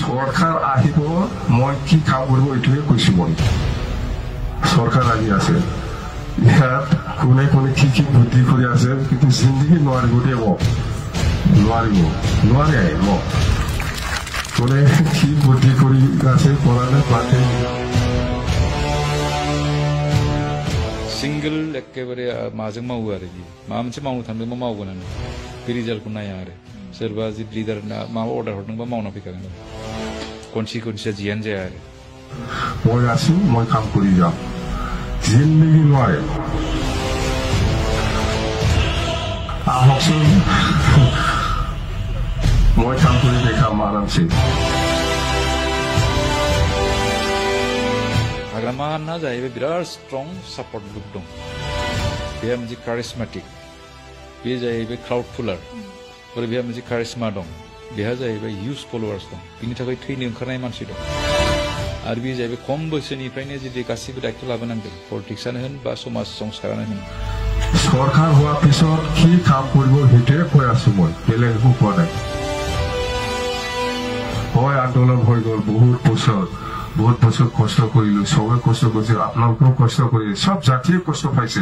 সৰকাৰ আহিব মই কি কাম কৰব এইটোৱে কৈছো মই সৰকাৰ আহি আছে ইয়াত কোনে কোনে কি কি বুদ্ধি কৰি আছে কিন্তু জিন্দগি নোৱাৰিব দেব নোৱাৰে মোক কোনে কি বুদ্ধি কৰি আছে পড়ালে পাতে सिंगल एकेबारे माजों मावो आरो बि माबा मोनसे मावनो थांदोंबा मावगोन आं बे रिजाल्टखौ नाया आरो सोरबा जि लिडार माबा अर्डार हरदोंबा मावना फैखागोन कनसिकुवेन्सिया जियानो जाया आरो মই আছো মই কাম কৰি যাম জিন্দগি নোৱাৰে আহকচোন মই কাম কৰি দেখাম আৰামছে हाग्रामाना जाहैबाय बिराद स्ट्रं सापर्ट ग्रुप दं बेहा मोनसे कारिजमेटिक बे जाहैबाय क्राउड पुलार आरो बेहा मोनसे कारिजमा दं बेहा जाहैबाय हिउज फलोवार्स दं बिनि थाखाय थैनो ओंखारनाय मानसि दं आरो बे जाहैबाय खम बैसोनिफ्रायनो जुदि गासिबो दायित्व लाबोनांगोन पलिटिक्सआनो होन बा समाज संस्कारानो होन सरकार होৱাৰ পিছত কি কাম কৰিব সেইটোৱে কৈ আছো মই বেলেগ একো কোৱা নাই হয় আন্দোলন হৈ গ'ল বহুত বছৰ কষ্ট কৰিলো সবে কষ্ট কৰিছে আপোনালোকেও কষ্ট কৰি সব জাতিয়ে কষ্ট পাইছে